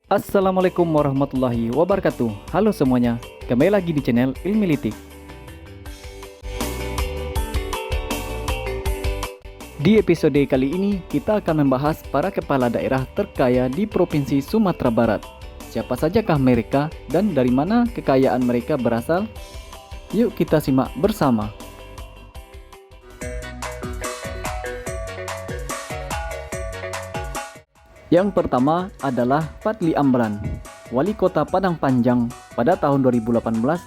Assalamualaikum warahmatullahi wabarakatuh. Halo semuanya, kembali lagi di channel Ilmilitik. Di episode kali ini, kita akan membahas para kepala daerah terkaya di Provinsi Sumatera Barat. Siapa sajakah mereka dan dari mana kekayaan mereka berasal? Yuk kita simak bersama. Yang pertama adalah Fadly Amran, Wali Kota Padang Panjang pada tahun 2018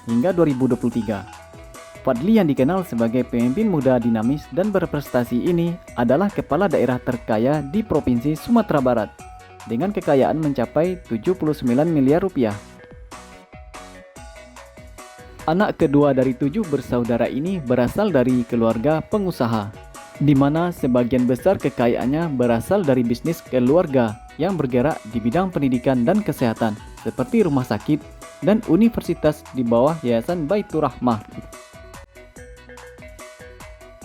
hingga 2023. Fadly yang dikenal sebagai pemimpin muda dinamis dan berprestasi ini adalah kepala daerah terkaya di Provinsi Sumatera Barat dengan kekayaan mencapai 79 miliar rupiah. Anak kedua dari 7 bersaudara ini berasal dari keluarga pengusaha, di mana sebagian besar kekayaannya berasal dari bisnis keluarga yang bergerak di bidang pendidikan dan kesehatan, seperti rumah sakit dan universitas di bawah Yayasan Baitur Rahmah.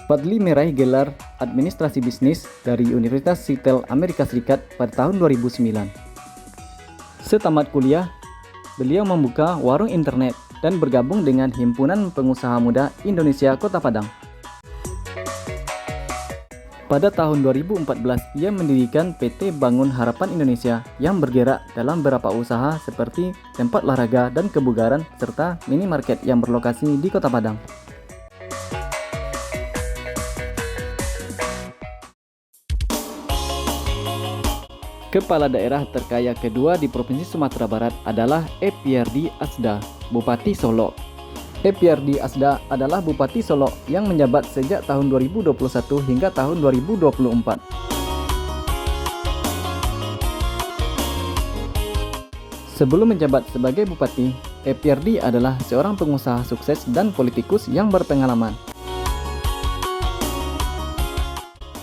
Fadly meraih gelar administrasi bisnis dari Universitas Seattle, Amerika Serikat pada tahun 2009. Setamat kuliah, beliau membuka warung internet dan bergabung dengan Himpunan Pengusaha Muda Indonesia Kota Padang. Pada tahun 2014, ia mendirikan PT Bangun Harapan Indonesia yang bergerak dalam beberapa usaha seperti tempat olahraga dan kebugaran serta minimarket yang berlokasi di Kota Padang. Kepala daerah terkaya kedua di Provinsi Sumatera Barat adalah Epyardi Asda, Bupati Solok. Epyardi Asda adalah Bupati Solok yang menjabat sejak tahun 2021 hingga tahun 2024. Sebelum menjabat sebagai Bupati, Epyardi adalah seorang pengusaha sukses dan politikus yang berpengalaman.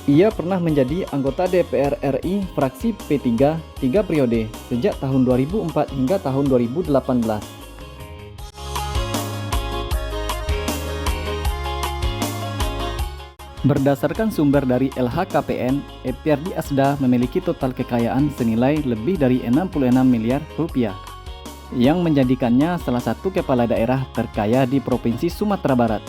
Ia pernah menjadi anggota DPR RI fraksi P3 3 periode sejak tahun 2004 hingga tahun 2018. Berdasarkan sumber dari LHKPN, Epyardi Asda memiliki total kekayaan senilai lebih dari 66 miliar rupiah, yang menjadikannya salah satu kepala daerah terkaya di Provinsi Sumatera Barat.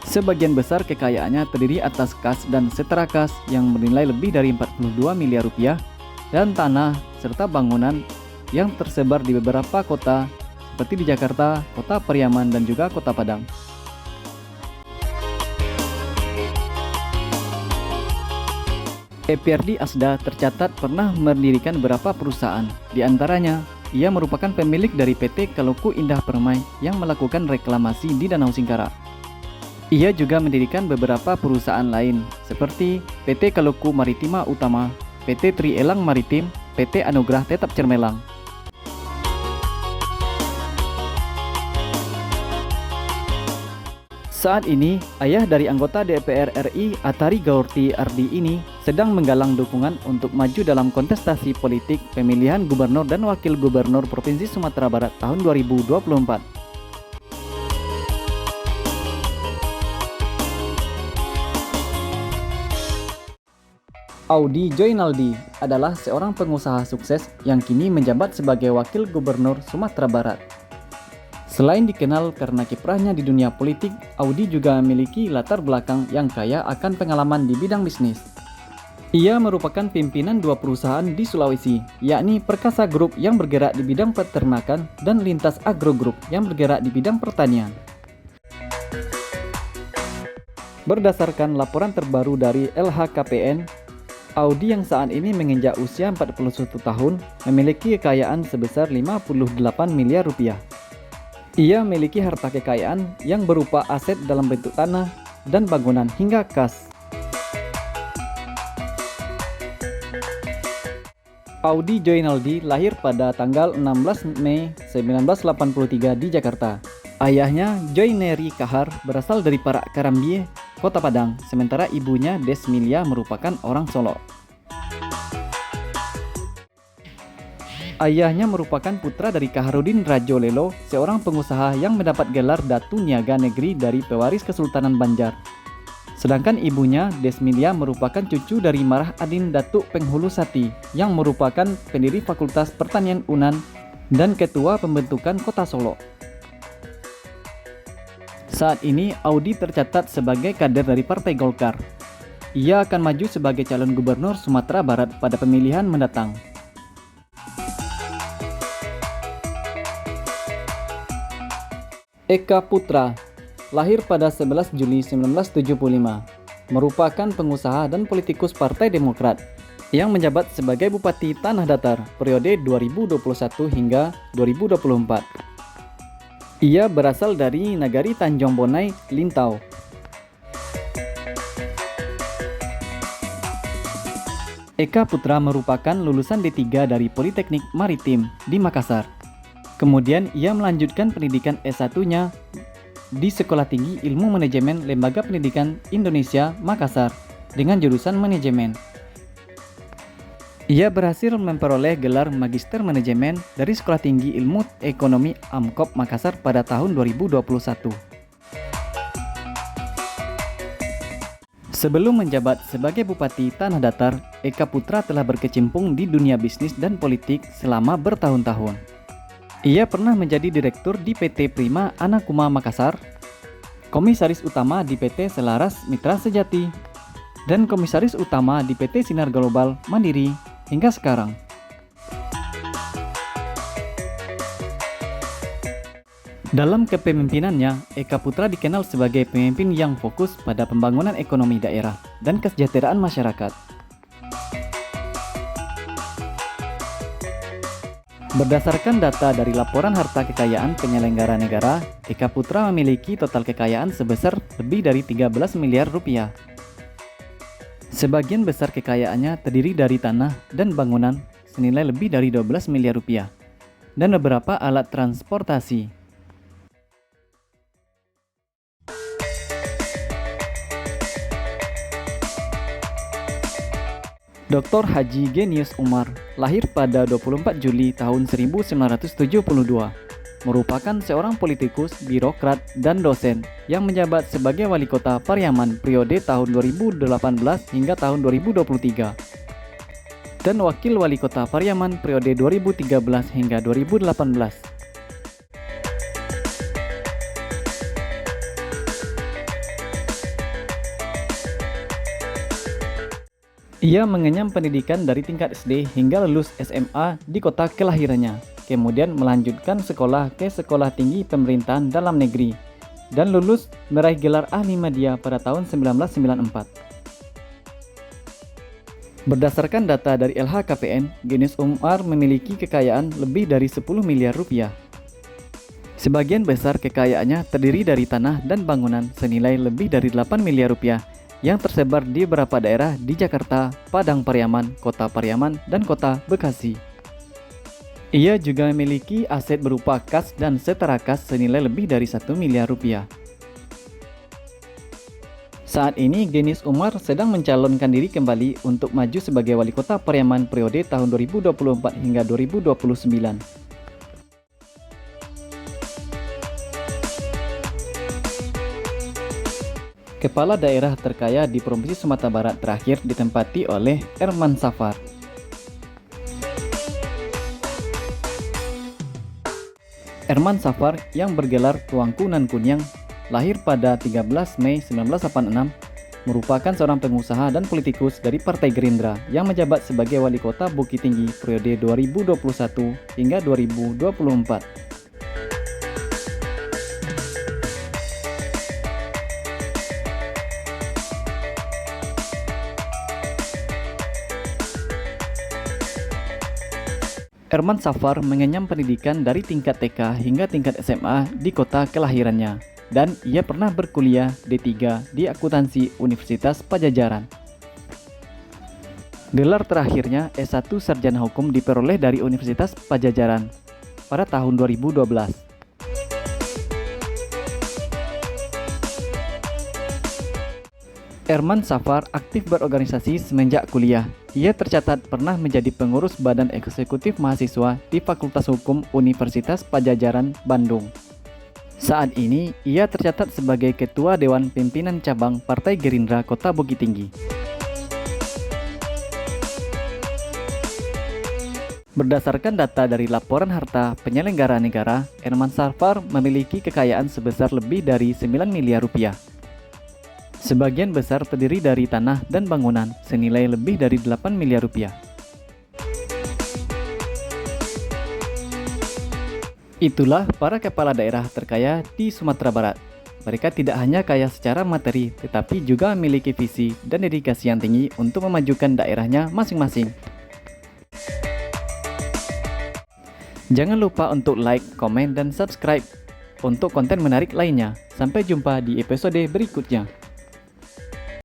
Sebagian besar kekayaannya terdiri atas kas dan setara kas yang bernilai lebih dari 42 miliar rupiah dan tanah serta bangunan yang tersebar di beberapa kota seperti di Jakarta, Kota Pariaman, dan juga Kota Padang. Epyardi Asda tercatat pernah mendirikan beberapa perusahaan. Di antaranya, ia merupakan pemilik dari PT Kaluku Indah Permai yang melakukan reklamasi di Danau Singkara. Ia juga mendirikan beberapa perusahaan lain seperti PT Kaluku Maritima Utama, PT Trielang Maritim, PT Anugrah Tetap Cermelang. Saat ini, ayah dari anggota DPR RI Atari Gaurti Ardi ini sedang menggalang dukungan untuk maju dalam kontestasi politik pemilihan gubernur dan wakil gubernur Provinsi Sumatera Barat tahun 2024. Audi Joinaldi adalah seorang pengusaha sukses yang kini menjabat sebagai wakil gubernur Sumatera Barat. Selain dikenal karena kiprahnya di dunia politik, Audi juga memiliki latar belakang yang kaya akan pengalaman di bidang bisnis. Ia merupakan pimpinan 2 perusahaan di Sulawesi, yakni Perkasa Group yang bergerak di bidang peternakan dan Lintas Agro Group yang bergerak di bidang pertanian. Berdasarkan laporan terbaru dari LHKPN, Audi yang saat ini menginjak usia 41 tahun memiliki kekayaan sebesar 58 miliar rupiah. Ia memiliki harta kekayaan yang berupa aset dalam bentuk tanah dan bangunan hingga kas. Audi Joinaldi lahir pada tanggal 16 Mei 1983 di Jakarta. Ayahnya Joineri Kahar berasal dari Parak Karambie, Kota Padang, sementara ibunya Desmilia merupakan orang Solo. Ayahnya merupakan putra dari Kaharudin Rajolelo, seorang pengusaha yang mendapat gelar Datu Niaga Negeri dari pewaris Kesultanan Banjar. Sedangkan ibunya, Desmilia, merupakan cucu dari Marah Adin Datuk Penghulu Sati yang merupakan pendiri Fakultas Pertanian UNAN dan ketua pembentukan Kota Solo. Saat ini, Audi tercatat sebagai kader dari Partai Golkar. Ia akan maju sebagai calon gubernur Sumatera Barat pada pemilihan mendatang. Eka Putra, lahir pada 11 Juli 1975, merupakan pengusaha dan politikus Partai Demokrat yang menjabat sebagai Bupati Tanah Datar periode 2021 hingga 2024. Ia berasal dari Nagari Tanjung Bonai, Lintau. Eka Putra merupakan lulusan D3 dari Politeknik Maritim di Makassar. Kemudian ia melanjutkan pendidikan S1-nya di Sekolah Tinggi Ilmu Manajemen Lembaga Pendidikan Indonesia, Makassar, dengan jurusan manajemen. Ia berhasil memperoleh gelar Magister Manajemen dari Sekolah Tinggi Ilmu Ekonomi Amkop Makassar pada tahun 2021. Sebelum menjabat sebagai Bupati Tanah Datar, Eka Putra telah berkecimpung di dunia bisnis dan politik selama bertahun-tahun. Ia pernah menjadi direktur di PT Prima Anakuma Makassar, komisaris utama di PT Selaras Mitra Sejati, dan komisaris utama di PT Sinar Global Mandiri hingga sekarang. Dalam kepemimpinannya, Eka Putra dikenal sebagai pemimpin yang fokus pada pembangunan ekonomi daerah dan kesejahteraan masyarakat. Berdasarkan data dari laporan harta kekayaan penyelenggara negara, Eka Putra memiliki total kekayaan sebesar lebih dari 13 miliar rupiah. Sebagian besar kekayaannya terdiri dari tanah dan bangunan senilai lebih dari 12 miliar rupiah dan beberapa alat transportasi. Dr. Haji Genius Umar lahir pada 24 Juli tahun 1972, merupakan seorang politikus, birokrat, dan dosen yang menjabat sebagai wali kota Pariaman periode tahun 2018 hingga tahun 2023 dan wakil wali kota Pariaman periode 2013 hingga 2018. Ia mengenyam pendidikan dari tingkat SD hingga lulus SMA di kota kelahirannya, kemudian melanjutkan sekolah ke Sekolah Tinggi Pemerintahan Dalam Negeri, dan lulus meraih gelar ahli media pada tahun 1994. Berdasarkan data dari LHKPN, Genius Umar memiliki kekayaan lebih dari 10 miliar rupiah. Sebagian besar kekayaannya terdiri dari tanah dan bangunan senilai lebih dari 8 miliar rupiah yang tersebar di beberapa daerah di Jakarta, Padang Pariaman, Kota Pariaman, dan Kota Bekasi. Ia juga memiliki aset berupa kas dan setara kas senilai lebih dari 1 miliar rupiah. Saat ini, Genius Umar sedang mencalonkan diri kembali untuk maju sebagai wali kota Pariaman periode tahun 2024 hingga 2029. Kepala daerah terkaya di Provinsi Sumatera Barat terakhir ditempati oleh Herman Safar. Herman Safar yang bergelar Tuanku Nan Kunyang lahir pada 13 Mei 1986, merupakan seorang pengusaha dan politikus dari Partai Gerindra yang menjabat sebagai wali kota Bukit Tinggi periode 2021 hingga 2024. Herman Safar mengenyam pendidikan dari tingkat TK hingga tingkat SMA di kota kelahirannya, dan ia pernah berkuliah D3 di Akuntansi Universitas Padjadjaran. Gelar terakhirnya S1 Sarjana Hukum diperoleh dari Universitas Padjadjaran pada tahun 2012. Herman Safar aktif berorganisasi semenjak kuliah. Ia tercatat pernah menjadi pengurus Badan Eksekutif Mahasiswa di Fakultas Hukum Universitas Padjadjaran, Bandung. Saat ini, ia tercatat sebagai Ketua Dewan Pimpinan Cabang Partai Gerindra Kota Bukit Tinggi. Berdasarkan data dari Laporan Harta Penyelenggara Negara, Herman Safar memiliki kekayaan sebesar lebih dari 9 miliar rupiah. Sebagian besar terdiri dari tanah dan bangunan senilai lebih dari 8 miliar rupiah. Itulah para kepala daerah terkaya di Sumatera Barat. Mereka tidak hanya kaya secara materi, tetapi juga memiliki visi dan dedikasi yang tinggi untuk memajukan daerahnya masing-masing. Jangan lupa untuk like, komen, dan subscribe untuk konten menarik lainnya. Sampai jumpa di episode berikutnya.